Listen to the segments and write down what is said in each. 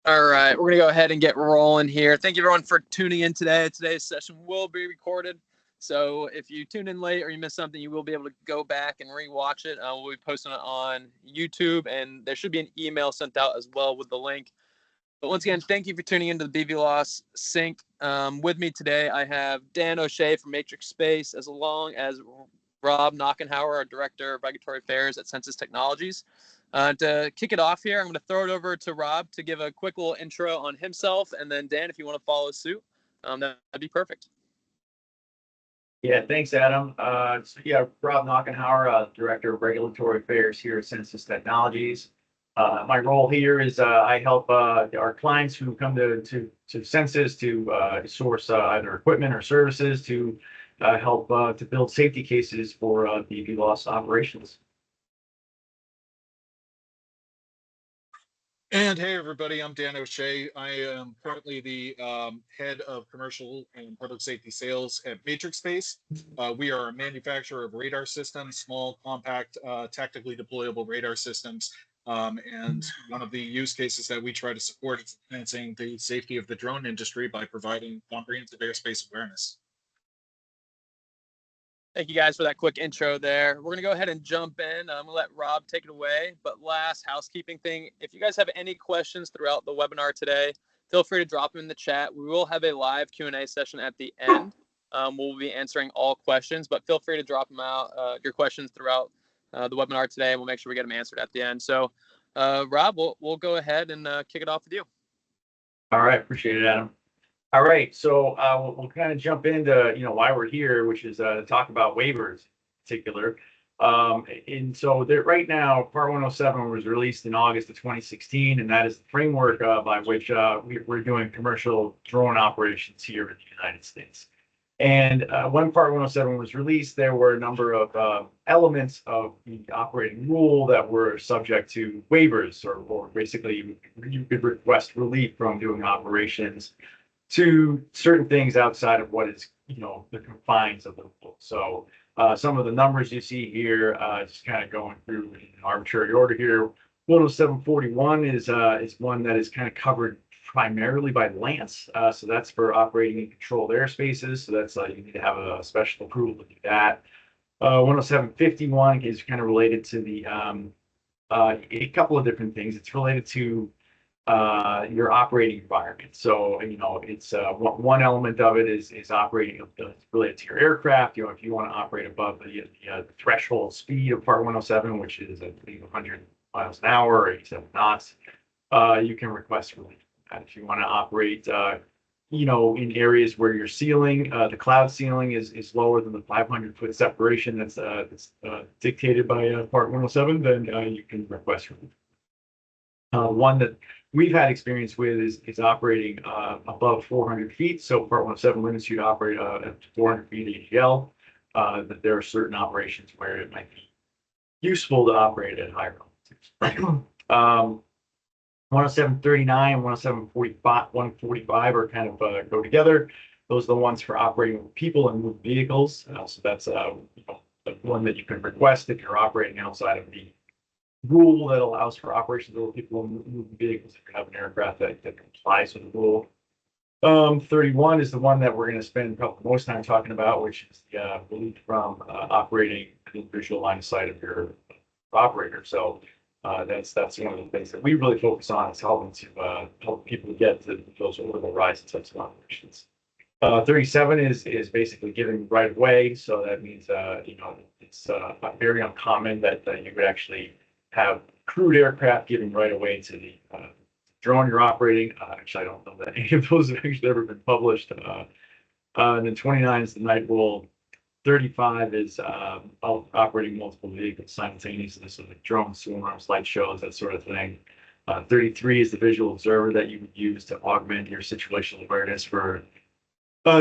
All right, we're going to go ahead and get rolling here. Thank you, everyone, for tuning in today. Today's session will be recorded. So if you tune in late or you missed something, you will be able to go back and rewatch it. We'll be posting it on YouTube, and there should be an email sent out as well with the link. But once again, thank you for tuning into the BVLOS Sync. With me today, I have Dan O'Shea from MatrixSpace, as long as Rob Knockenhauer, our Director of Regulatory Affairs at Census Technologies. To kick it off here, I'm going to throw it over to Rob to give a quick little intro on himself, and then Dan, if you want to follow suit, that'd be perfect. Yeah, thanks, Adam. Rob Knockenhauer, Director of Regulatory Affairs here at Census Technologies. My role here is I help our clients who come to Census to source either equipment or services to help to build safety cases for BVLOS operations. And hey, everybody, I'm Dan O'Shea. I am currently the head of commercial and public safety sales at MatrixSpace. We are a manufacturer of radar systems, small, compact, tactically deployable radar systems. And one of the use cases that we try to support is enhancing the safety of the drone industry by providing comprehensive airspace awareness. Thank you guys for that quick intro there. We're going to go ahead and jump in. I'm going to let Rob take it away. But last housekeeping thing, if you guys have any questions throughout the webinar today, feel free to drop them in the chat. We will have a live Q&A session at the end. We'll be answering all questions, but feel free to drop them out, your questions throughout the webinar today, and we'll make sure we get them answered at the end. So, Rob, we'll go ahead and kick it off with you. All right, appreciate it, Adam. All right, so we'll kind of jump into why we're here, which is to talk about waivers in particular. And so right now, Part 107 was released in August of 2016, and that is the framework by which we're doing commercial drone operations here in the United States. And when Part 107 was released, there were a number of elements of the operating rule that were subject to waivers, or basically you could request relief from doing operations to certain things outside of what is, the confines of the rule. So some of the numbers you see here, just kind of going through in arbitrary order here. 10741 is one that is kind of covered primarily by Lance. So that's for operating in controlled airspaces. So that's you need to have a special approval to do that. 10751 is kind of related to the a couple of different things. It's related to your operating environment. So, it's one element of it is operating related to your aircraft. If you want to operate above the threshold speed of Part 107, which is I believe 100 miles an hour or 87 knots, you can request relief. And if you want to operate, in areas where your ceiling, the cloud ceiling is lower than the 500-foot separation that's dictated by Part 107, then you can request relief. One that we've had experience with is operating above 400 feet. So Part 107 limits you to operate up to 400 feet AGL. But there are certain operations where it might be useful to operate at higher altitudes. 10739, 145 are kind of go together. Those are the ones for operating with people and moving vehicles. So that's the one that you can request if you're operating outside of the rule that allows for operations of people and moving vehicles if you have an aircraft that complies with the rule. 31 is the one that we're going to spend probably most time talking about, which is the relief from operating the visual line of sight of your operator. So that's one of the things that we really focus on, is helping to help people get to those orbital rise types of operations. 37 is basically giving right of way. So that means it's very uncommon that you would actually have crewed aircraft giving right of way to the drone you're operating. Actually, I don't know that any of those have actually ever been published. And then 29 is the night rule. 35 is operating multiple vehicles simultaneously, so like drones, swarms, light shows, that sort of thing. 33 is the visual observer that you would use to augment your situational awareness for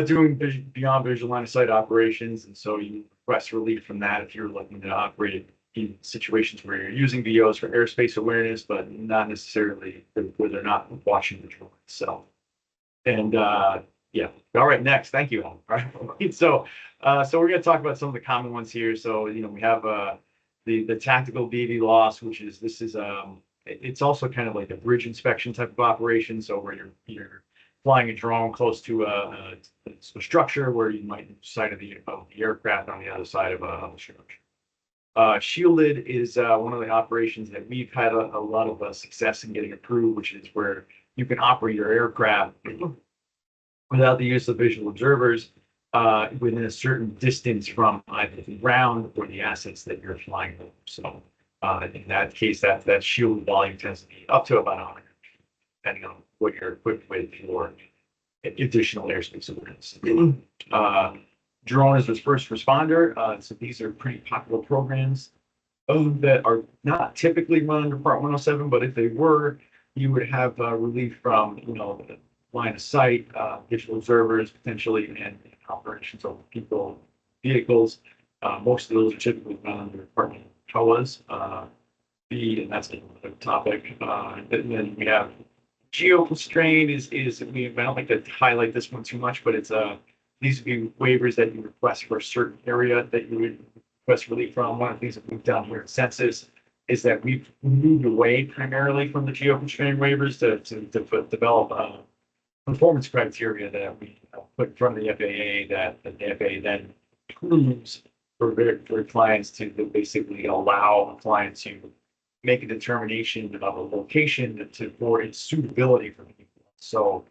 doing beyond visual line of sight operations. And so you request relief from that if you're looking to operate in situations where you're using VOs for airspace awareness, but not necessarily where they're not watching the drone itself. And yeah, all right, next, thank you, Alan. All right, so we're going to talk about some of the common ones here. So we have the tactical BVLOS, which is it's also kind of like a bridge inspection type of operation. So where you're flying a drone close to a structure where you might sight of the aircraft on the other side of a structure. Shielded is one of the operations that we've had a lot of success in getting approved, which is where you can operate your aircraft without the use of visual observers within a certain distance from either the ground or the assets that you're flying over. So in that case, that shield volume tends to be up to about 100, depending on what you're equipped with for additional airspace awareness. Drone is a first responder. So these are pretty popular programs that are not typically run under Part 107, but if they were, you would have relief from, the line of sight, visual observers potentially, and operations over people, vehicles. Most of those are typically run under Department of TOAs. And that's another topic. And then we have geo-constrained I don't like to highlight this one too much, but it's these would be waivers that you request for a certain area that you would request relief from. One of the things that we've done here at Census is that we've moved away primarily from the geo-constrained waivers to develop performance criteria that we put in front of the FAA that the FAA then approves for clients to basically allow a client to make a determination of a location for its suitability for people. So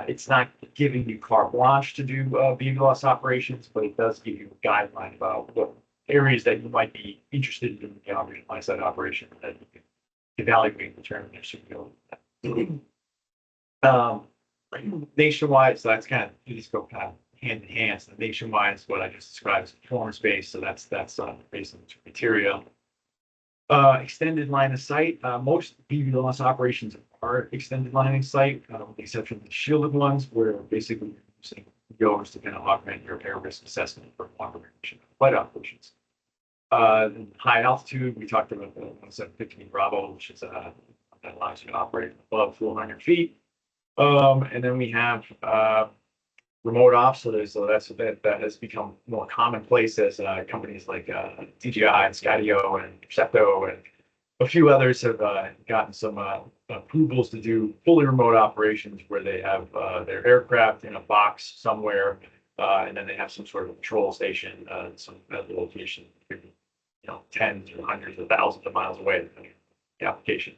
it's not giving you carte blanche to do BVLOS operations, but it does give you a guideline about what areas that you might be interested in doing the line side operation that you can evaluate and determine their suitability. Nationwide, so that's kind of, you just go kind of hand in hand. So nationwide is what I just described as performance-based. So that's based on the criteria. Extended line of sight. Most BVLOS operations are extended line of sight, with the exception of the shielded ones, where basically you're using goers to kind of augment your air risk assessment for longer range flight operations. High altitude, we talked about the 1715 Bravo, which is that allows you to operate above 400 feet. And then we have remote ops. So that has become more commonplace as companies like DJI and Skydio and Percepto and a few others have gotten some approvals to do fully remote operations where they have their aircraft in a box somewhere, and then they have some sort of control station, some location, tens or hundreds of thousands of miles away, depending on the application.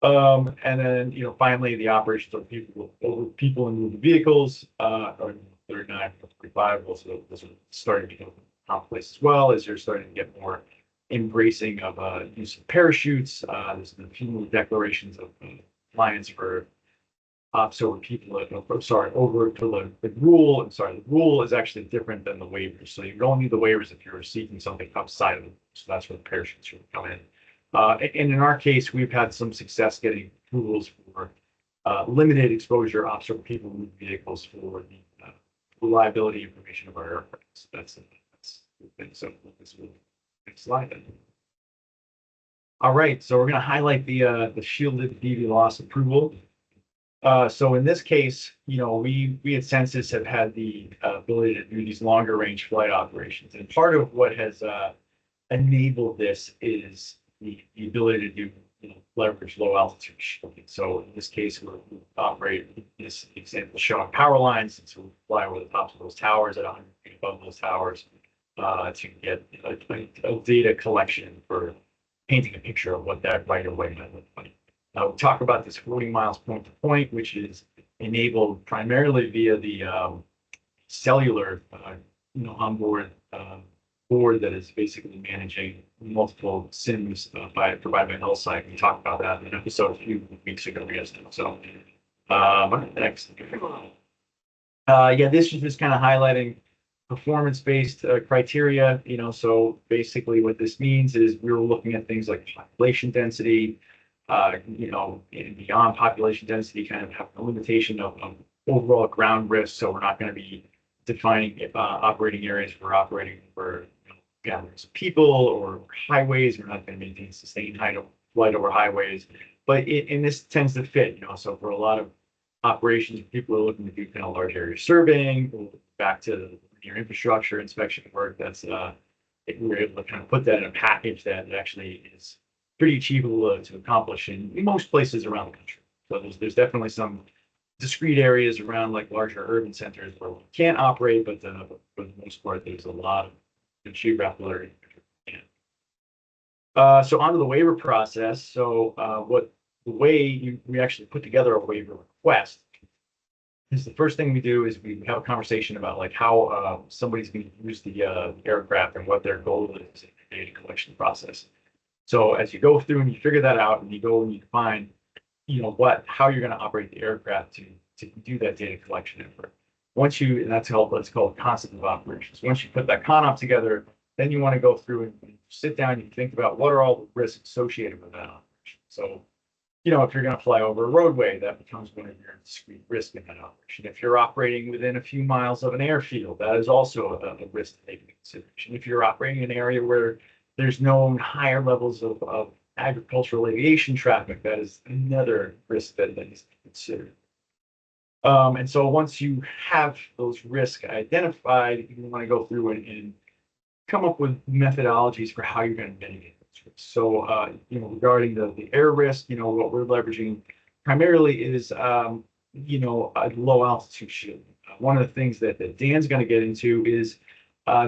And then, finally, the operations of people and moving vehicles are 39, 45. Also, those are starting to become commonplace as well as you're starting to get more embracing of use of parachutes. There's been a few more declarations of compliance for ops over people. Over to the rule. I'm sorry, the rule is actually different than the waivers. So you don't need the waivers if you're seeking something outside of it. So that's where the parachutes should come in. And in our case, we've had some success getting approvals for limited exposure ops over people and vehicles for the reliability information of our aircraft. So that's so this will next slide. Then. All right, so we're going to highlight the shielded BVLOS approval. So in this case, we at Census have had the ability to do these longer range flight operations, and part of what has enabled this is the ability to do leverage low altitude shielding. So in this case, we operate this example showing power lines, and so we fly over the tops of those towers at 100 feet above those towers to get a data collection for painting a picture of what that right of way might look like. Now we talk about this 40 miles point to point, which is enabled primarily via the cellular, onboard board that is basically managing multiple SIMs provided by Hillside. We talked about that in an episode a few weeks ago. So next. This is just kind of highlighting performance-based criteria. So basically what this means is we were looking at things like population density, and beyond population density, kind of have a limitation of overall ground risk. So we're not going to be defining operating areas for operating for gatherings of people or highways. We're not going to maintain sustained flight over highways, but this tends to fit. So for a lot of operations, people are looking to do kind of large area surveying, or back to your infrastructure inspection work. That's we're able to kind of put that in a package that actually is pretty achievable to accomplish in most places around the country. So there's definitely some discrete areas around like larger urban centers where we can't operate, but for the most part, there's a lot of geographical area. So onto the waiver process. So the way we actually put together a waiver request is the first thing we do is we have a conversation about like how somebody's going to use the aircraft and what their goal is in the data collection process. So as you go through and you figure that out and you go and you define, how you're going to operate the aircraft to do that data collection effort. Once you, and that's called concept of operations. Once you put that CONOP together, then you want to go through and sit down and think about what are all the risks associated with that operation. So, if you're going to fly over a roadway, that becomes one of your discrete risks in that operation. If you're operating within a few miles of an airfield, that is also a risk to take into consideration. If you're operating in an area where there's known higher levels of agricultural aviation traffic, that is another risk that needs to be considered. And so once you have those risks identified, you want to go through and come up with methodologies for how you're going to mitigate those risks. So, regarding the air risk, what we're leveraging primarily is, a low altitude shielding. One of the things that Dan's going to get into is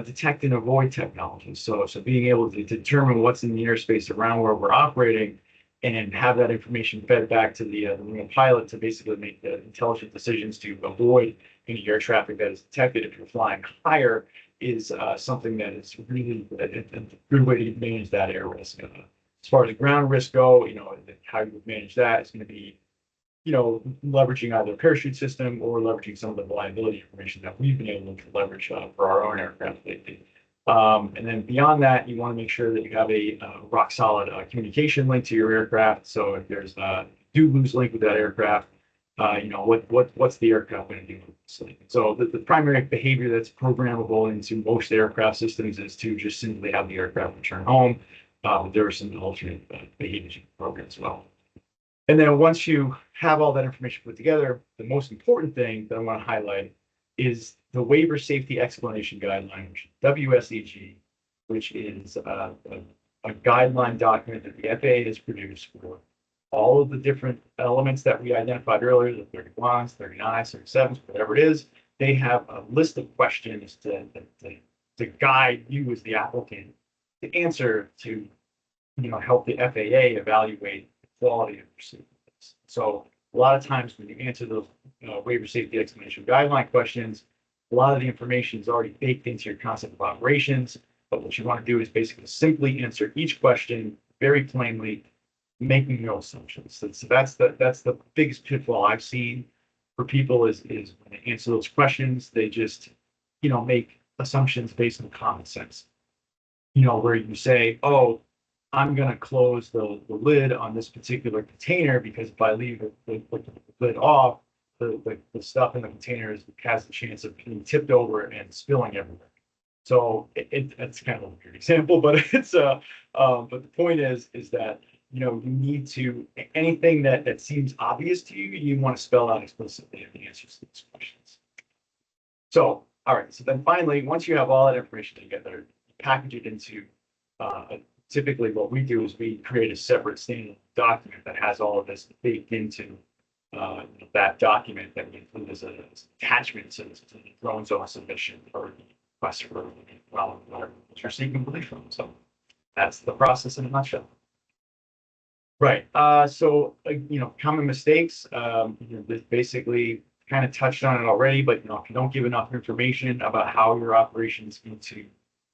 detect and avoid technology. So being able to determine what's in the airspace around where we're operating and have that information fed back to the real pilot to basically make the intelligent decisions to avoid any air traffic that is detected if you're flying higher is something that is really a good way to manage that air risk. As far as the ground risk go, how you would manage that is going to be, leveraging either a parachute system or leveraging some of the reliability information that we've been able to leverage for our own aircraft lately. And then beyond that, you want to make sure that you have a rock solid communication link to your aircraft. So if there's do lose link with that aircraft, what's the aircraft going to do? So the primary behavior that's programmable into most aircraft systems is to just simply have the aircraft return home. But there are some alternate behaviors you can program as well. And then once you have all that information put together, the most important thing that I want to highlight is the Waiver Safety Explanation Guideline, which is WSEG, which is a guideline document that the FAA has produced for all of the different elements that we identified earlier, the 31s, 39s, 37s, whatever it is. They have a list of questions to guide you as the applicant to answer to help the FAA evaluate the quality of your systems. So a lot of times when you answer those waiver safety explanation guideline questions, a lot of the information is already baked into your concept of operations. But what you want to do is basically simply answer each question very plainly, making no assumptions. So that's the biggest pitfall I've seen for people is when they answer those questions, they just make assumptions based on common sense. Where you say, oh, I'm going to close the lid on this particular container because if I leave the lid off, the stuff in the container has the chance of being tipped over and spilling everywhere. So it's kind of a weird example, but it's but the point is that you need to anything that seems obvious to you, you want to spell out explicitly in the answers to these questions. So all right, so then finally, once you have all that information together, package it into typically what we do is we create a separate standard document that has all of this baked into that document that we include as an attachment to the drone zone submission or the request for whatever you're seeking relief from. So that's the process in a nutshell. Right. So common mistakes. This basically kind of touched on it already, but if you don't give enough information about how your operation is going to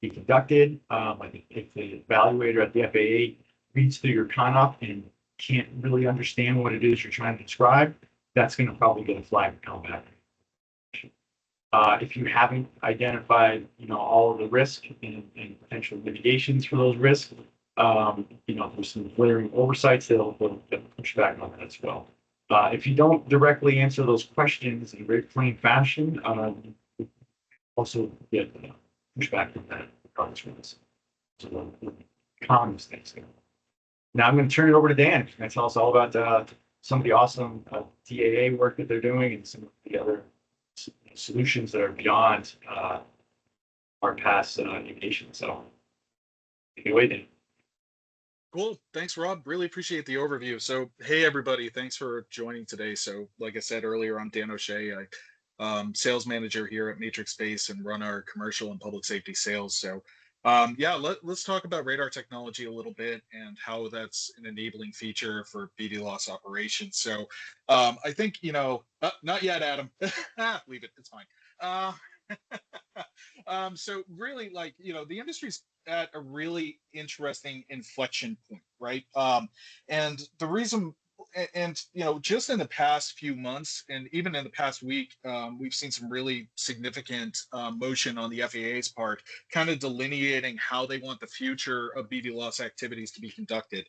be conducted, if the evaluator at the FAA reads through your CONOP and can't really understand what it is you're trying to describe, that's going to probably get a flag to come back. If you haven't identified, all of the risk and potential mitigations for those risks, there's some glaring oversights that'll push back on that as well. If you don't directly answer those questions in a very plain fashion, also get pushback on that regardless of this. So common mistakes there. Now I'm going to turn it over to Dan. He's going to tell us all about some of the awesome TAA work that they're doing and some of the other solutions that are beyond our past aviation. So take it away, Dan. Cool. Thanks, Rob. Really appreciate the overview. So, hey, everybody, thanks for joining today. So, like I said earlier, I'm Dan O'Shea. Sales manager here at MatrixSpace and run our commercial and public safety sales. So, yeah, let's talk about radar technology a little bit and how that's an enabling feature for BVLOS operations. So, I think, not yet, Adam. Leave it. It's fine. Uh, so really, like, the industry's at a really interesting inflection point, right? And the reason, and just in the past few months, and even in the past week, we've seen some really significant motion on the FAA's part, kind of delineating how they want the future of BVLOS activities to be conducted.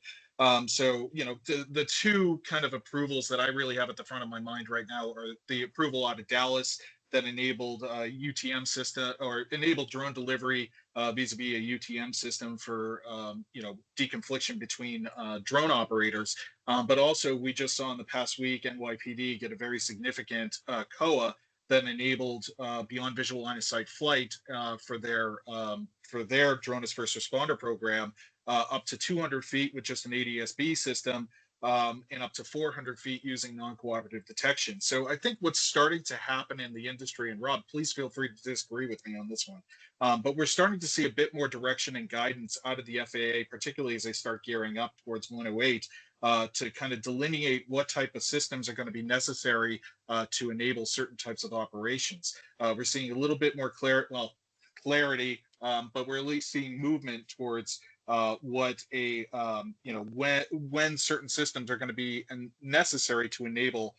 So, the two kind of approvals that I really have at the front of my mind right now are the approval out of Dallas that enabled UTM system, or enabled drone delivery vis-a-vis a UTM system for deconfliction between drone operators. But also, we just saw in the past week NYPD get a very significant COA that enabled beyond visual line of sight flight for their drone as first responder program, up to 200 feet with just an ADS-B system, and up to 400 feet using non-cooperative detection. So I think what's starting to happen in the industry, and Rob, please feel free to disagree with me on this one, but we're starting to see a bit more direction and guidance out of the FAA, particularly as they start gearing up towards 108, to kind of delineate what type of systems are going to be necessary to enable certain types of operations. We're seeing a little bit more clarity, but we're at least seeing movement towards what a when certain systems are going to be necessary to enable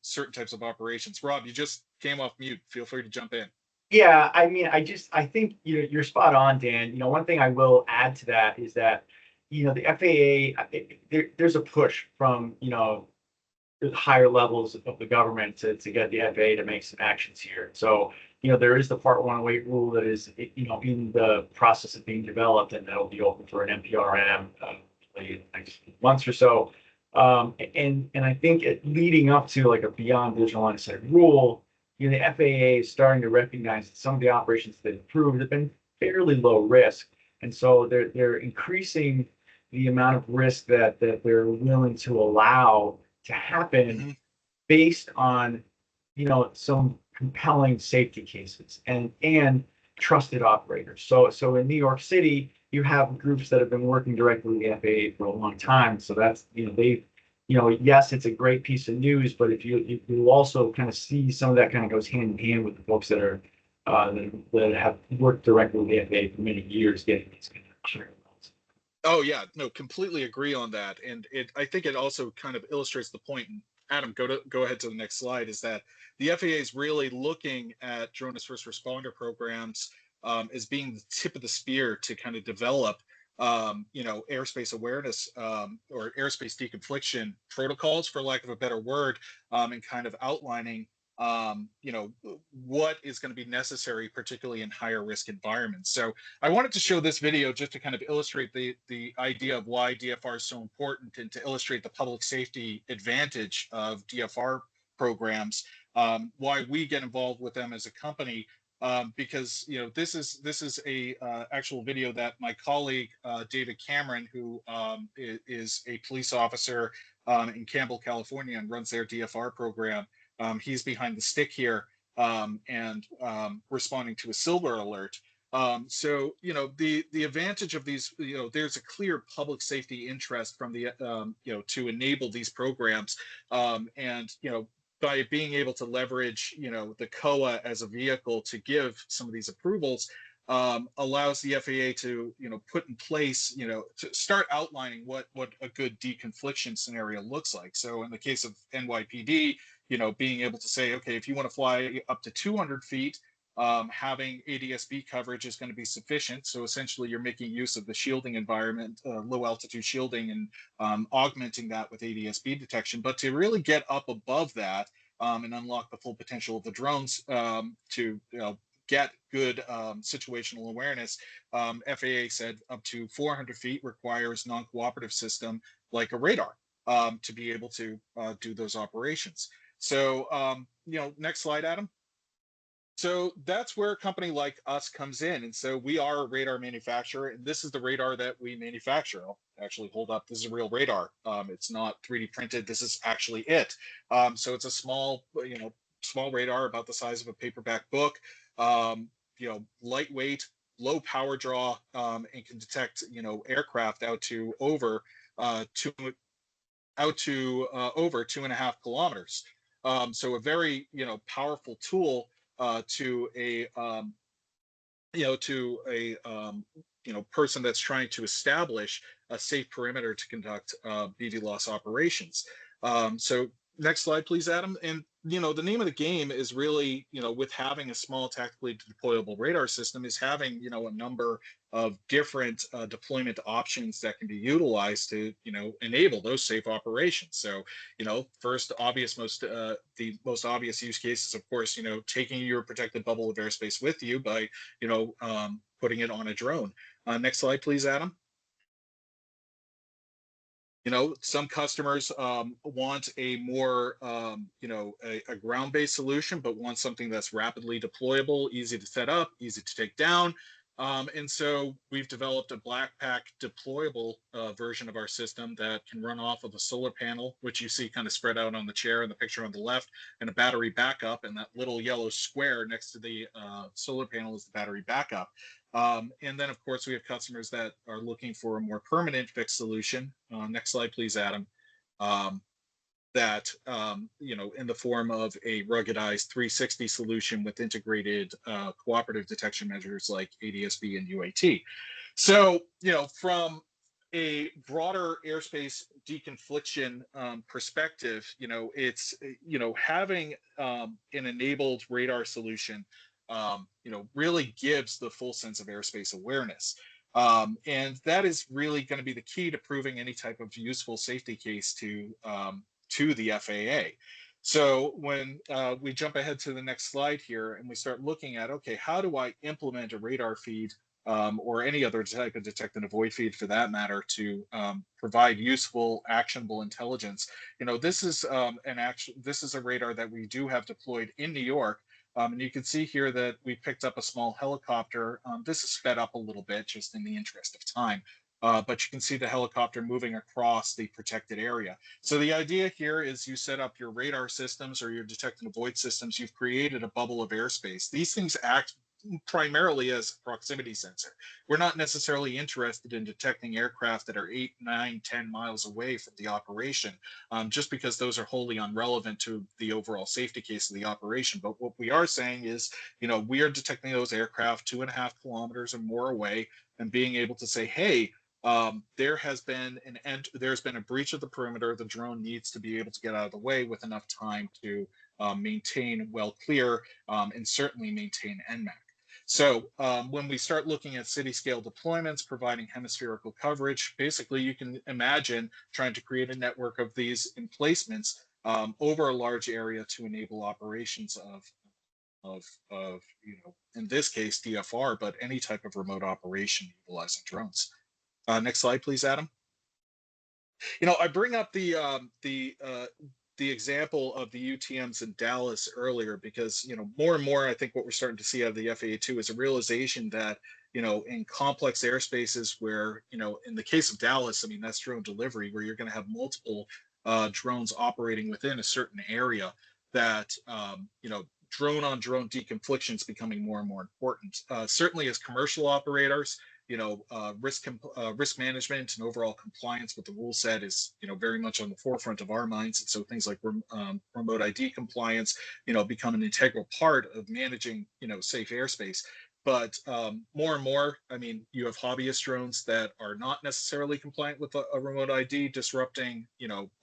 certain types of operations. Rob, you just came off mute. Feel free to jump in. Yeah, I mean, I think you're spot on, Dan. One thing I will add to that is that the FAA, there's a push from the higher levels of the government to get the FAA to make some actions here. So there is the Part 108 rule that is in the process of being developed, and that'll be open for an NPRM in the next months or so. And I think leading up to like a beyond visual line of sight rule, the FAA is starting to recognize that some of the operations they've approved have been fairly low risk, and so they're increasing the amount of risk that they're willing to allow to happen based on some compelling safety cases and trusted operators. So in New York City, you have groups that have been working directly with the FAA for a long time. So that's yes, it's a great piece of news, but if you also kind of see some of that kind of goes hand in hand with the folks that are that have worked directly with the FAA for many years getting these kind of clearances. Oh yeah, no, completely agree on that, and I think it also kind of illustrates the point. And Adam, go ahead to the next slide. Is that the FAA is really looking at drone as first responder programs as being the tip of the spear to kind of develop airspace awareness or airspace deconfliction protocols, for lack of a better word, and kind of outlining what is going to be necessary, particularly in higher risk environments. So I wanted to show this video just to kind of illustrate the idea of why DFR is so important, and to illustrate the public safety advantage of DFR programs, why we get involved with them as a company. Because this is a actual video that my colleague David Cameron, who is a police officer in Campbell, California, and runs their DFR program. He's behind the stick here and responding to a silver alert. So the advantage of these, there's a clear public safety interest from the to enable these programs, and by being able to leverage the COA as a vehicle to give some of these approvals, allows the FAA to put in place, to start outlining what a good deconfliction scenario looks like. So in the case of NYPD, being able to say, okay, if you want to fly up to 200 feet, having ADS-B coverage is going to be sufficient. So essentially, you're making use of the shielding environment, low altitude shielding, and augmenting that with ADS-B detection. But to really get up above that and unlock the full potential of the drones to get good situational awareness, FAA said up to 400 feet requires non-cooperative system like a radar to be able to do those operations. So, next slide, Adam. So that's where a company like us comes in. And so we are a radar manufacturer, and this is the radar that we manufacture. I'll actually hold up. This is a real radar. It's not 3D printed. This is actually it. So it's a small, small radar about the size of a paperback book. Lightweight, low power draw, and can detect, aircraft out to over over 2.5 kilometers. So a very powerful tool to a person that's trying to establish a safe perimeter to conduct BVLOS operations. So next slide, please, Adam. And the name of the game is really, with having a small tactically deployable radar system, is having a number of different deployment options that can be utilized to enable those safe operations. So first obvious, the most obvious use case is, of course, taking your protected bubble of airspace with you by putting it on a drone. Next slide, please, Adam. Some customers want a more, a ground-based solution, but want something that's rapidly deployable, easy to set up, easy to take down. And so we've developed a black pack deployable version of our system that can run off of a solar panel, which you see kind of spread out on the chair in the picture on the left, and a battery backup. And that little yellow square next to the solar panel is the battery backup. And then, of course, we have customers that are looking for a more permanent fixed solution. Next slide, please, Adam. That, in the form of a ruggedized 360 solution with integrated cooperative detection measures like ADS-B and UAT. So, from a broader airspace deconfliction perspective, it's, having an enabled radar solution really gives the full sense of airspace awareness. And that is really going to be the key to proving any type of useful safety case to the FAA. So when we jump ahead to the next slide here and we start looking at, okay, how do I implement a radar feed or any other type of detect and avoid feed for that matter to provide useful, actionable intelligence? This is this is a radar that we do have deployed in New York. And you can see here that we picked up a small helicopter. This is sped up a little bit just in the interest of time. But you can see the helicopter moving across the protected area. So the idea here is you set up your radar systems or your detect and avoid systems. You've created a bubble of airspace. These things act primarily as a proximity sensor. We're not necessarily interested in detecting aircraft that are 8, 9, 10 miles away from the operation, just because those are wholly irrelevant to the overall safety case of the operation. But what we are saying is, we are detecting those aircraft 2.5 kilometers or more away and being able to say, hey, there's been a breach of the perimeter. The drone needs to be able to get out of the way with enough time to maintain well clear and certainly maintain NMAC. So when we start looking at city scale deployments, providing hemispherical coverage, basically you can imagine trying to create a network of these emplacements over a large area to enable operations of in this case DFR, but any type of remote operation utilizing drones. Next slide, please, Adam. I bring up the example of the UTMs in Dallas earlier because, more and more, I think what we're starting to see out of the FAA too is a realization that, in complex airspaces where, in the case of Dallas, I mean, that's drone delivery, where you're going to have multiple drones operating within a certain area that, drone on drone deconfliction is becoming more and more important. Certainly as commercial operators, risk management and overall compliance with the rule set is, very much on the forefront of our minds. And so things like remote ID compliance, become an integral part of managing, safe airspace. But more and more, I mean, you have hobbyist drones that are not necessarily compliant with a remote ID, disrupting,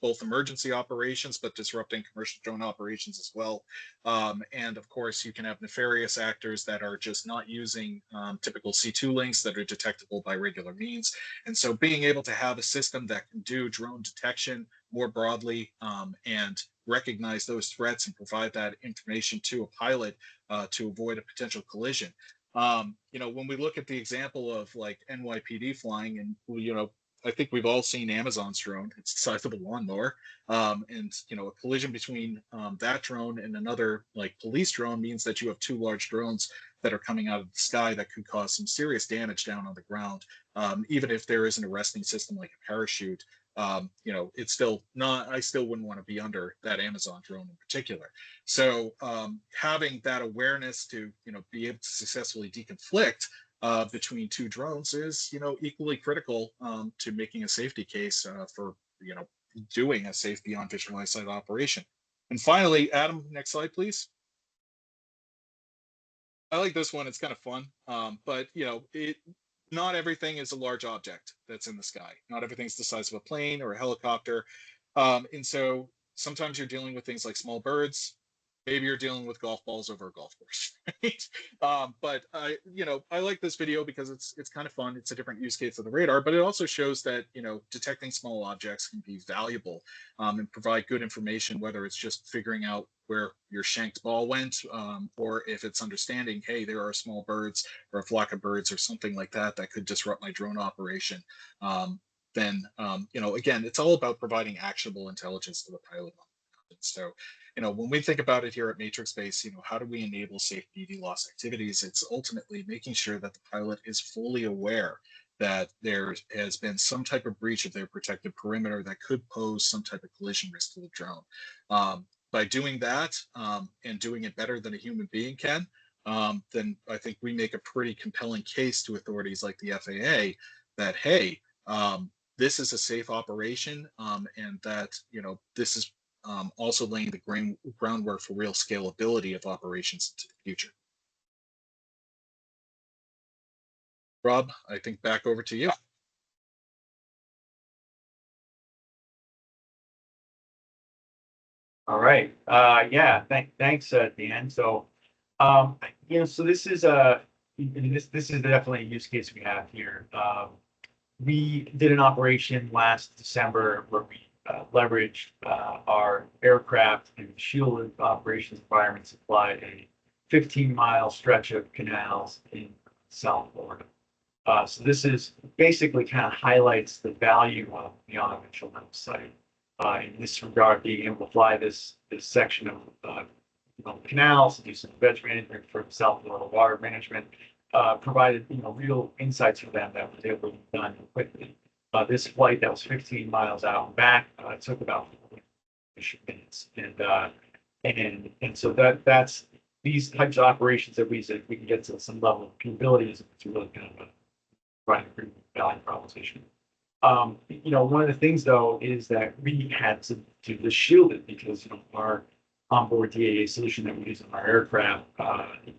both emergency operations, but disrupting commercial drone operations as well. And of course, you can have nefarious actors that are just not using typical C2 links that are detectable by regular means. And so being able to have a system that can do drone detection more broadly and recognize those threats and provide that information to a pilot to avoid a potential collision. When we look at the example of like NYPD flying and, I think we've all seen Amazon's drone. It's the size of a lawnmower. And a collision between that drone and another like police drone means that you have two large drones that are coming out of the sky that could cause some serious damage down on the ground. Even if there isn't a resting system like a parachute, it's still not, I still wouldn't want to be under that Amazon drone in particular. So having that awareness to, be able to successfully deconflict between two drones is, equally critical to making a safety case for, doing a safe beyond visual eyesight operation. And finally, Adam, next slide, please. I like this one. It's kind of fun, but not everything is a large object that's in the sky. Not everything's the size of a plane or a helicopter, and so sometimes you're dealing with things like small birds. Maybe you're dealing with golf balls over a golf course, right? But I like this video because it's kind of fun. It's a different use case of the radar, but it also shows that detecting small objects can be valuable and provide good information, whether it's just figuring out where your shanked ball went, or if it's understanding, hey, there are small birds or a flock of birds or something like that that could disrupt my drone operation. Then again, it's all about providing actionable intelligence to the pilot. So, when we think about it here at MatrixSpace, how do we enable safe BVLOS activities? It's ultimately making sure that the pilot is fully aware that there has been some type of breach of their protective perimeter that could pose some type of collision risk to the drone. By doing that and doing it better than a human being can, then I think we make a pretty compelling case to authorities like the FAA that, hey, this is a safe operation, and that this is also laying the groundwork for real scalability of operations into the future. Rob, I think back over to you. All right. Yeah. Thanks, Dan. So, so this is this is definitely a use case we have here. We did an operation last December where we leveraged our aircraft and shielded operations environment supplied a 15-mile stretch of canals in South Florida. So this is basically kind of highlights the value of the unconventional site. In this regard, being able to fly this section of canals, do some veg management for South Florida water management, provided real insights for them that was able to be done quickly. This flight that was 15 miles out and back took about 40 minutes, and so that's these types of operations that we can get to some level of capability is really kind of providing a pretty value proposition. One of the things though is that we had to just shield it because our onboard DAA solution that we use in our aircraft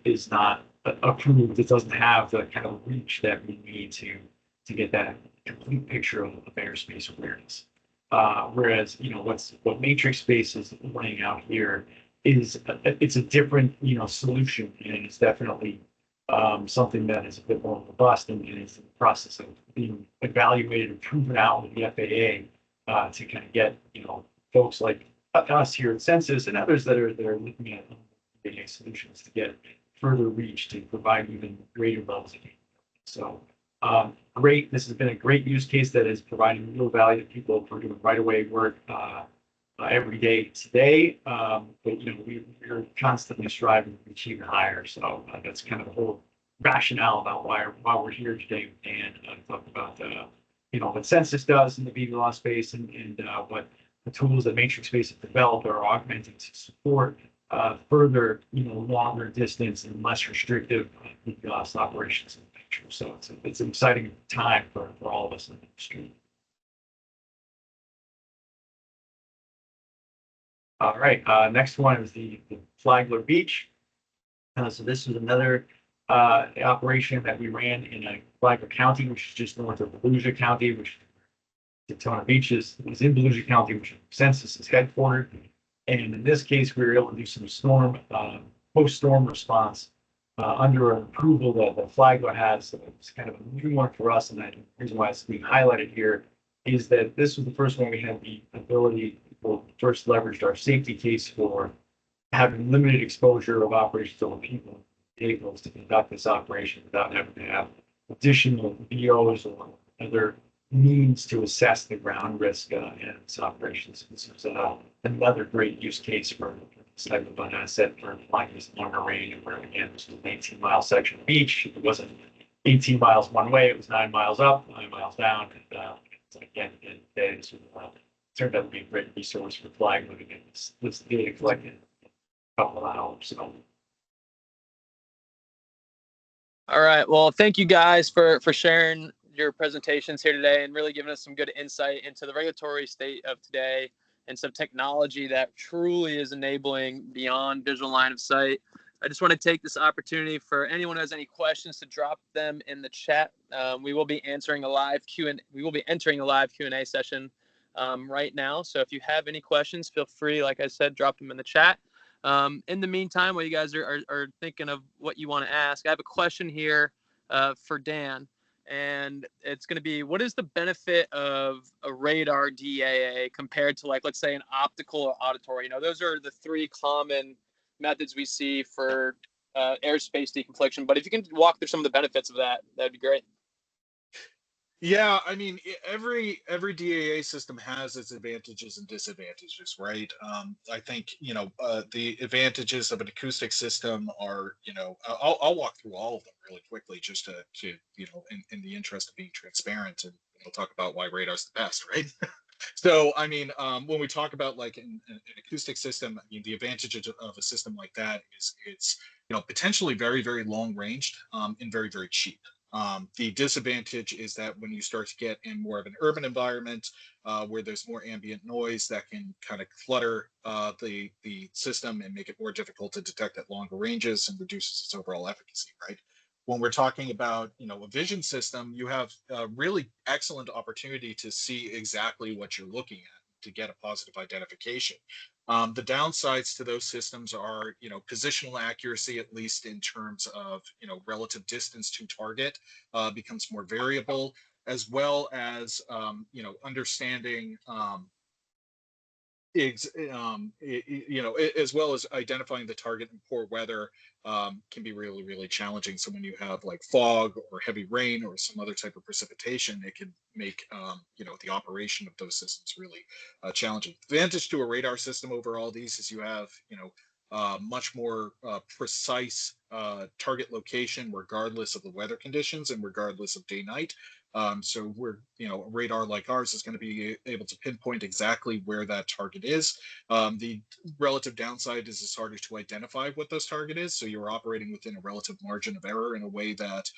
is not approved. It doesn't have the kind of reach that we need to get that complete picture of airspace awareness. Whereas what MatrixSpace is laying out here is it's a different solution, and it's definitely something that is a bit more robust and is in the process of being evaluated and proven out with the FAA to kind of get folks like us here at Census and others that are looking at FAA solutions to get further reach to provide even greater levels of data. So great. This has been a great use case that is providing real value to people for doing right away work every day today. But we're constantly striving to achieve higher. So that's kind of the whole rationale about why we're here today and talk about what Census does in the BVLOS space and what the tools that MatrixSpace has developed are augmenting to support further longer distance and less restrictive BVLOS operations in the future. So it's an exciting time for all of us in the industry. All right, next one is the Flagler Beach. So this is another operation that we ran in Flagler County, which is just north of Volusia County, which Daytona Beach is in Volusia County, which Census is headquartered. And in this case, we were able to do some post-storm response under an approval that Flagler has. So it's kind of a new one for us, and the reason why it's being highlighted here is that this was the first one we had the ability. We'll first leveraged our safety case for having limited exposure of operations over people vehicles to conduct this operation without having to have additional VOs or other means to assess the ground risk in its operations. This is another great use case for this type of an asset for flying this longer range, where again, this was an 18-mile section of beach. It wasn't 18 miles one way, it was 9 miles up, 9 miles down. And again, this turned out to be a great resource for flag moving in this data collected in a couple of hours. So. All right. Well, thank you guys for sharing your presentations here today and really giving us some good insight into the regulatory state of today and some technology that truly is enabling beyond visual line of sight. I just want to take this opportunity for anyone who has any questions to drop them in the chat. We will be answering a live Q&A. We will be entering a live Q&A session right now. So if you have any questions, feel free, like I said, drop them in the chat. In the meantime, while you guys are thinking of what you want to ask, I have a question here for Dan, and it's going to be, what is the benefit of a radar DAA compared to, like, let's say an optical or auditory? You know, those are the three common methods we see for airspace deconfliction. But if you can walk through some of the benefits of that, that'd be great. Yeah, I mean, every DAA system has its advantages and disadvantages, right? I think, the advantages of an acoustic system are, I'll walk through all of them really quickly, just to in the interest of being transparent, and we'll talk about why radar's the best, right? So, I mean, when we talk about like an acoustic system, I mean, the advantage of a system like that is it's, potentially very, very long ranged, and very, very cheap. The disadvantage is that when you start to get in more of an urban environment, where there's more ambient noise, that can kind of clutter the system and make it more difficult to detect at longer ranges and reduces its overall efficacy, right? When we're talking about, a vision system, you have a really excellent opportunity to see exactly what you're looking at, to get a positive identification. The downsides to those systems are, positional accuracy, at least in terms of, relative distance to target, becomes more variable, as well as, understanding, as well as identifying the target in poor weather, can be really, really challenging. So when you have like fog or heavy rain or some other type of precipitation, it can make the operation of those systems really challenging. The advantage to a radar system over all these is you have much more precise target location, regardless of the weather conditions and regardless of day night. So a radar like ours is going to be able to pinpoint exactly where that target is. The relative downside is it's harder to identify what those target is. So you're operating within a relative margin of error in a way that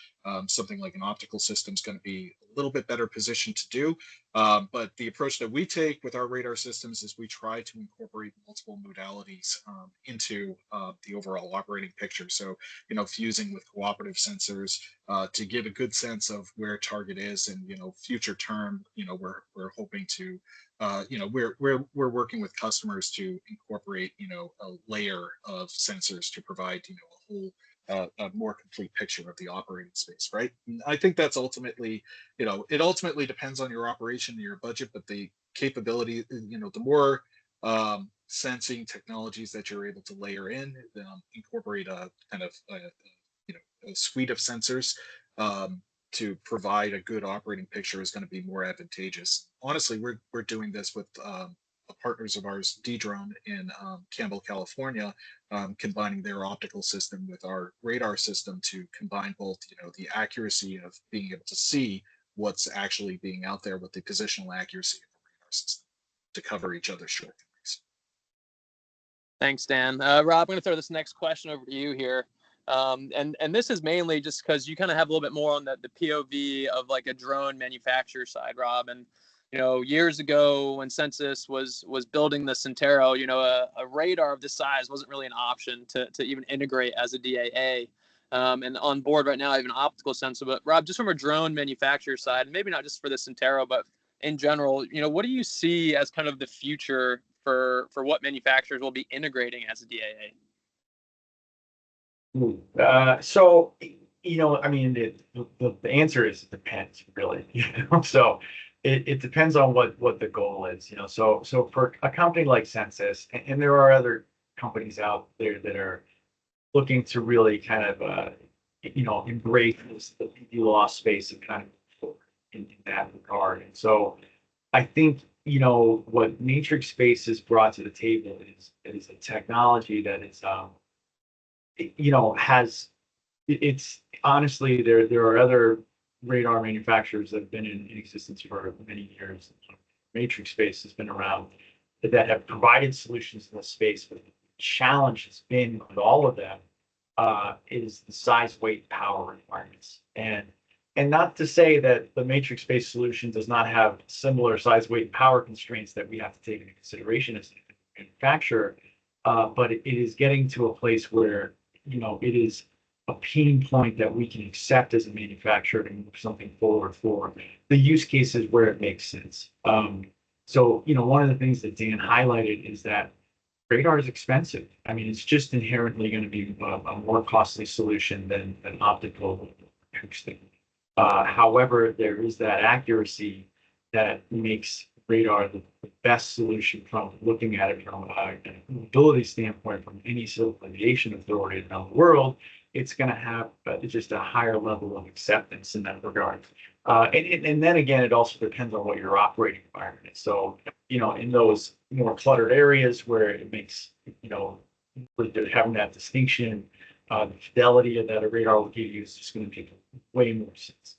something like an optical system is going to be a little bit better positioned to do. But the approach that we take with our radar systems is we try to incorporate multiple modalities into the overall operating picture. So, fusing with cooperative sensors to give a good sense of where target is, and future term, we're hoping to, we're working with customers to incorporate a layer of sensors to provide a whole a more complete picture of the operating space, right? And I think that's ultimately, it ultimately depends on your operation and your budget, but the capability, the more sensing technologies that you're able to layer in, incorporate a kind of a suite of sensors to provide a good operating picture is going to be more advantageous. Honestly, we're doing this with partners of ours, D-Drone in Campbell, California, combining their optical system with our radar system to combine both, the accuracy of being able to see what's actually being out there with the positional accuracy of the radar system to cover each other's shortcomings. Thanks, Dan. Rob, I'm going to throw this next question over to you here. And this is mainly just because you kind of have a little bit more on the POV of like a drone manufacturer side, Rob. And years ago when Census was building the Centero, a radar of this size wasn't really an option to even integrate as a DAA. And on board right now, I have an optical sensor. But Rob, just from a drone manufacturer side, and maybe not just for the Centero, but in general, what do you see as kind of the future for what manufacturers will be integrating as a DAA? So, I mean, the answer is it depends, really. So it depends on what the goal is. So for a company like Census, and there are other companies out there that are looking to really kind of embrace the BVLOS space and kind of in that regard. And so I think, what MatrixSpace has brought to the table is a technology that is, has, it's honestly, there are other radar manufacturers that have been in existence for many years. MatrixSpace has been around that have provided solutions in this space, but the challenge has been with all of them is the size, weight, power requirements. And not to say that the MatrixSpace solution does not have similar size, weight, and power constraints that we have to take into consideration as a manufacturer, but it is getting to a place where, it is a pain point that we can accept as a manufacturer to move something forward for the use cases where it makes sense. So, one of the things that Dan highlighted is that radar is expensive. I mean, it's just inherently going to be a more costly solution than optical. However, there is that accuracy that makes radar the best solution from looking at it from an ability standpoint from any civil aviation authority around the world. It's going to have just a higher level of acceptance in that regard. And then again, it also depends on what your operating environment is. So, in those more cluttered areas where it makes, having that distinction, the fidelity of that a radar will give you is just going to make way more sense.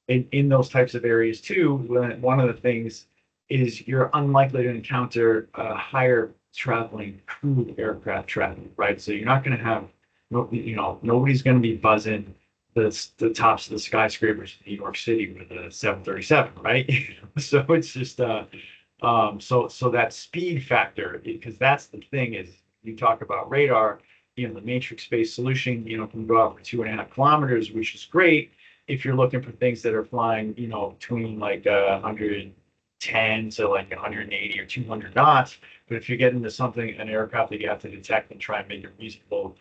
In those types of areas too, one of the things is you're unlikely to encounter higher traveling crewed aircraft traffic, right? So you're not going to have, nobody's going to be buzzing the tops of the skyscrapers in New York City with a 737, right? So it's just so that speed factor, because that's the thing is you talk about radar, the MatrixSpace solution, can go out for 2.5 kilometers, which is great if you're looking for things that are flying, between like 110 to like 180 or 200 knots. But if you get into an aircraft that you have to detect and try and make a reasonable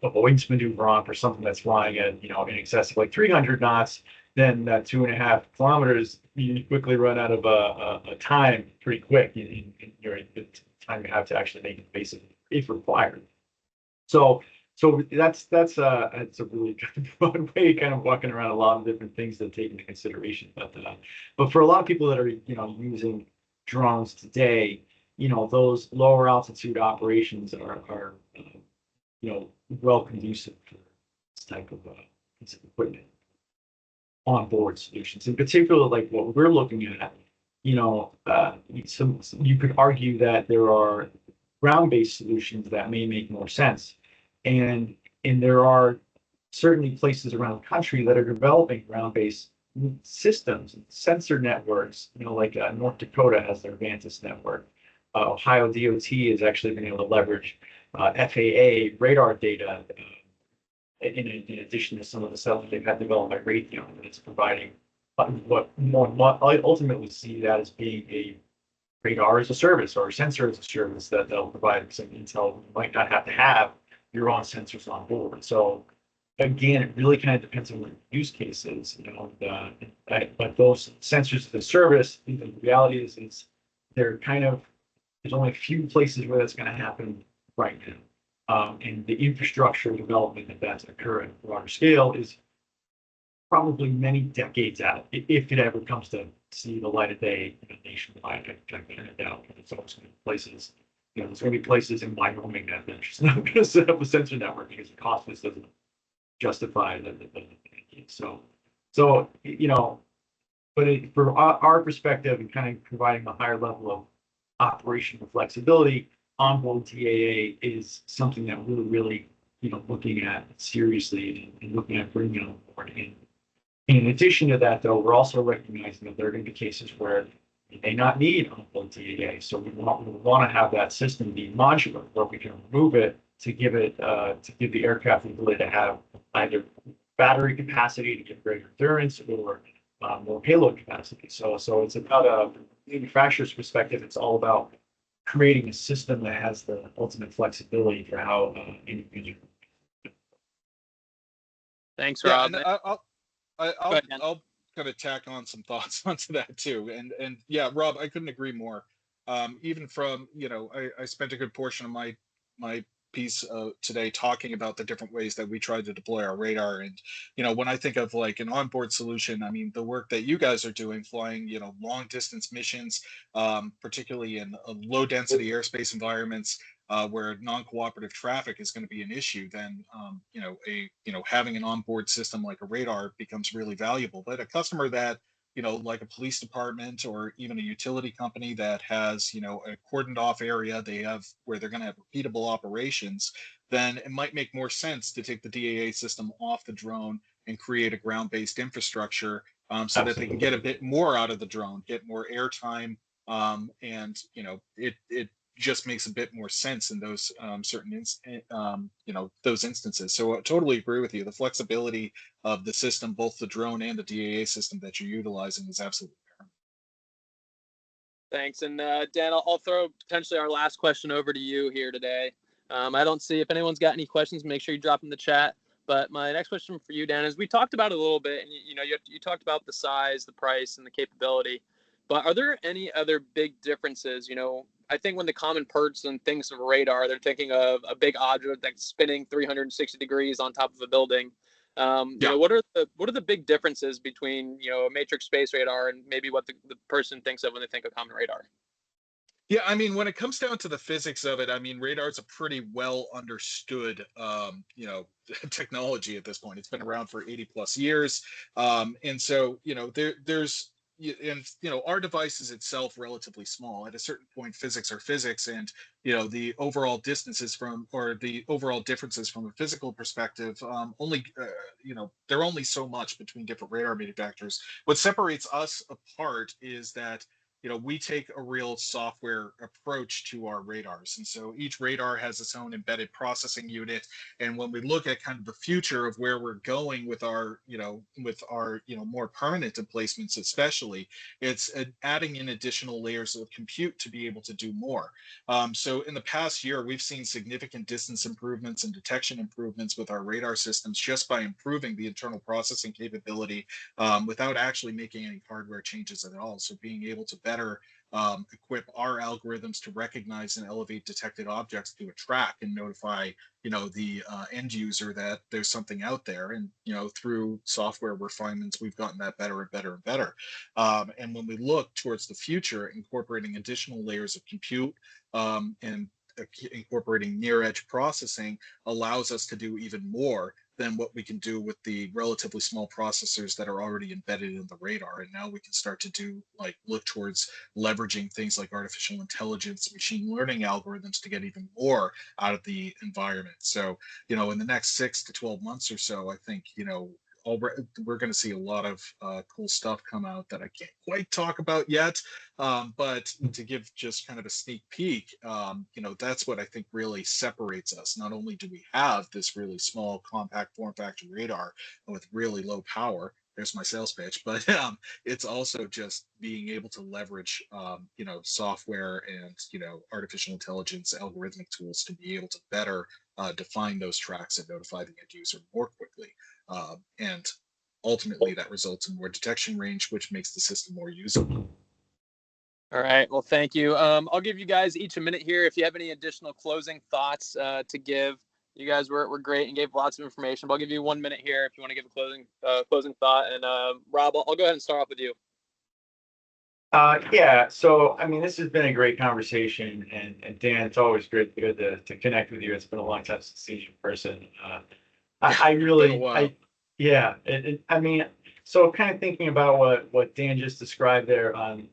avoidance maneuver on for something that's flying at, in excess of like 300 knots, then that 2.5 kilometers, you quickly run out of a time pretty quick in the time you have to actually make it basic if required. So that's a really kind of broad way, kind of walking around a lot of different things to take into consideration. But for a lot of people that are using drones today, those lower altitude operations are well conducive for this type of piece of equipment, onboard solutions. In particular, like what we're looking at, you could argue that there are ground-based solutions that may make more sense, and there are certainly places around the country that are developing ground-based systems, sensor networks. Like North Dakota has their Vantis network. Ohio DOT has actually been able to leverage FAA radar data in addition to some of the stuff that they've had developed by Raytheon. It's providing what I ultimately see that as being a radar as a service or a sensor as a service that they'll provide some intel. You might not have to have your own sensors on board. So again, it really kind of depends on what the use case is, but those sensors as a service, the reality is they're there's only a few places where that's going to happen right now. And the infrastructure development that's occurring at a broader scale is probably many decades out, if it ever comes to see the light of day nationwide. I doubt it's always going to be places. There's going to be places in Wyoming that they're just not going to set up a sensor network because the cost doesn't justify the so but from our perspective and kind of providing a higher level of operational flexibility, onboard TAA is something that we're really looking at seriously and looking at bringing on board. And in addition to that, though, we're also recognizing that there are going to be cases where you may not need onboard TAA. So we want to have that system be modular, where we can remove it to give the aircraft the ability to have either battery capacity to give greater endurance or more payload capacity. So it's about a manufacturer's perspective. It's all about creating a system that has the ultimate flexibility for how individual. Thanks, Yeah, Rob. and I'll kind of tack on some thoughts onto that too. And yeah, Rob, I couldn't agree more. Even from I spent a good portion of my piece today talking about the different ways that we try to deploy our radar. And, when I think of like an onboard solution, I mean, the work that you guys are doing, flying, long distance missions, particularly in low density airspace environments, where non-cooperative traffic is going to be an issue, then having an onboard system like a radar becomes really valuable. But a customer that like a police department or even a utility company that has a cordoned off area they have where they're going to have repeatable operations, then it might make more sense to take the DAA system off the drone and create a ground-based infrastructure, so that they can get a bit more out of the drone, get more airtime, and it just makes a bit more sense in those those instances. So I totally agree with you. The flexibility of the system, both the drone and the DAA system that you're utilizing, is absolutely paramount. Thanks. And Dan, I'll throw potentially our last question over to you here today. I don't see if anyone's got any questions. Make sure you drop in the chat. But my next question for you, Dan, is we talked about it a little bit, and you talked about the size, the price, and the capability. But are there any other big differences? I think when the common person thinks of radar, they're thinking of a big object that's spinning 360 degrees on top of a building. What are the big differences between a MatrixSpace radar and maybe what the person thinks of when they think of common radar? Yeah, I mean, when it comes down to the physics of it, I mean, radar is a pretty well understood, technology at this point. It's been around for 80 plus years. And so, there's, and, our device is itself relatively small. At a certain point, physics are physics, and, the overall distances or the overall differences from a physical perspective, they're only so much between different radar manufacturers. What separates us apart is that we take a real software approach to our radars. And so each radar has its own embedded processing unit. And when we look at kind of the future of where we're going with our, more permanent emplacements, especially, it's adding in additional layers of compute to be able to do more. So in the past year, we've seen significant distance improvements and detection improvements with our radar systems just by improving the internal processing capability, without actually making any hardware changes at all. So being able to better equip our algorithms to recognize and elevate detected objects to a track and notify the end user that there's something out there. And through software refinements, we've gotten that better and better and better. And when we look towards the future, incorporating additional layers of compute, and incorporating near edge processing allows us to do even more than what we can do with the relatively small processors that are already embedded in the radar. And now we can start to look towards leveraging things like artificial intelligence, machine learning algorithms to get even more out of the environment. So, in the next 6 to 12 months or so, I think, we're going to see a lot of cool stuff come out that I can't quite talk about yet. But to give just kind of a sneak peek, that's what I think really separates us. Not only do we have this really small, compact form factor radar with really low power, there's my sales pitch, but it's also just being able to leverage, software and, artificial intelligence algorithmic tools to be able to better define those tracks and notify the end user more quickly. And ultimately that results in more detection range, which makes the system more usable. All right. Well, thank you. I'll give you guys each a minute here. If you have any additional closing thoughts to give, you guys were great and gave lots of information. But I'll give you 1 minute here if you want to give a closing thought. And Rob, I'll go ahead and start off with you. Yeah. So, I mean, this has been a great conversation, and Dan, it's always good to connect with you. It's been a long time since I've seen you in person. I really, yeah. I mean, so kind of thinking about what Dan just described there on,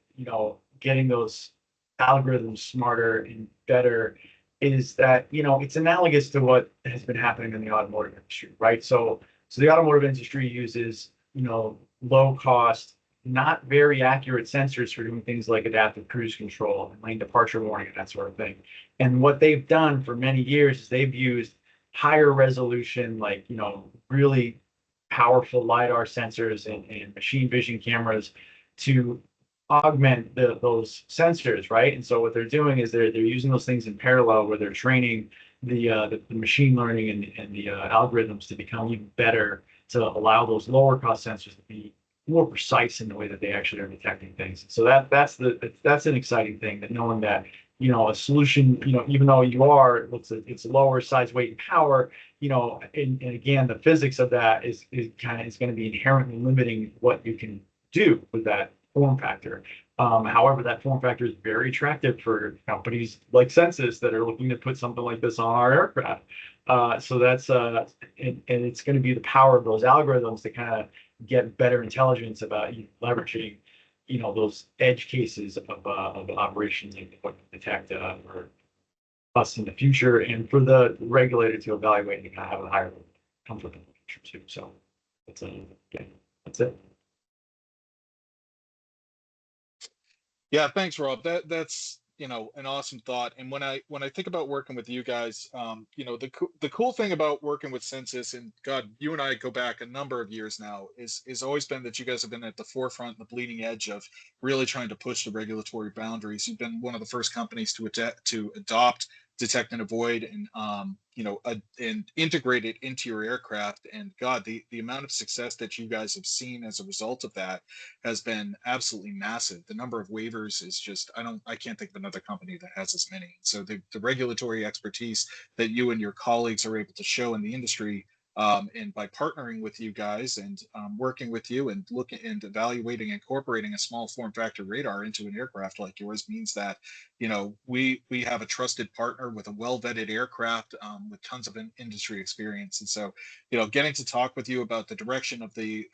getting those algorithms smarter and better, is that, it's analogous to what has been happening in the automotive industry, right? So the automotive industry uses, low cost, not very accurate sensors for doing things like adaptive cruise control and lane departure warning and that sort of thing. And what they've done for many years is they've used higher resolution, really powerful LiDAR sensors and machine vision cameras to augment those sensors, right? And so what they're doing is they're using those things in parallel, where they're training the machine learning and the algorithms to become even better, to allow those lower cost sensors to be more precise in the way that they actually are detecting things. So that's an exciting thing, that knowing that a solution, even though it's lower size, weight, and power, and again, the physics of that is going to be inherently limiting what you can do with that form factor. However, that form factor is very attractive for companies like Census that are looking to put something like this on our aircraft. So that's and it's going to be the power of those algorithms to kind of get better intelligence about leveraging, those edge cases of operations and what to detect for us in the future, and for the regulator to evaluate and kind of have a higher level of comfort in the future too. So that's yeah, that's it. Yeah, thanks, Rob. That's an awesome thought. And when I think about working with you guys, the cool thing about working with Census, and God, you and I go back a number of years now, is always been that you guys have been at the forefront, the bleeding edge of really trying to push the regulatory boundaries. You've been one of the first companies to adopt detect and avoid, and and integrate it into your aircraft. And God, the amount of success that you guys have seen as a result of that has been absolutely massive. The number of waivers is just, I can't think of another company that has as many. So the regulatory expertise that you and your colleagues are able to show in the industry, and by partnering with you guys and working with you and looking and evaluating, incorporating a small form factor radar into an aircraft like yours means that, we have a trusted partner with a well vetted aircraft, with tons of industry experience. And so, getting to talk with you about the direction of the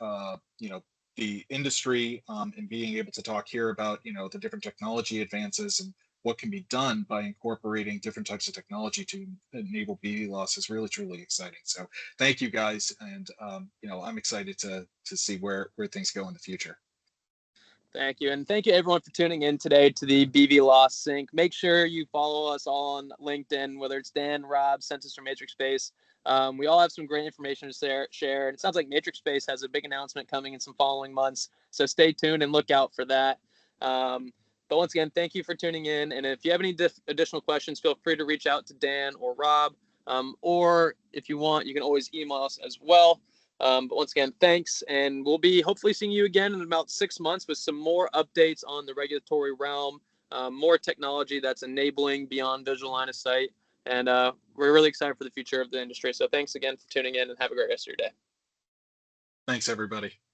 industry, and being able to talk here about the different technology advances and what can be done by incorporating different types of technology to enable BVLOS is really truly exciting. So thank you guys, and I'm excited to see where things go in the future. Thank you. And thank you everyone for tuning in today to the BVLOS Sync. Make sure you follow us all on LinkedIn, whether it's Dan, Rob, Census, or MatrixSpace. We all have some great information to share. And it sounds like MatrixSpace has a big announcement coming in some following months. So stay tuned and look out for that. But once again, thank you for tuning in. And if you have any additional questions, feel free to reach out to Dan or Rob. Or if you want, you can always email us as well. But once again, thanks. And we'll be hopefully seeing you again in about 6 months with some more updates on the regulatory realm, more technology that's enabling beyond visual line of sight. And we're really excited for the future of the industry. So thanks again for tuning in, and have a great rest of your day. Thanks, everybody.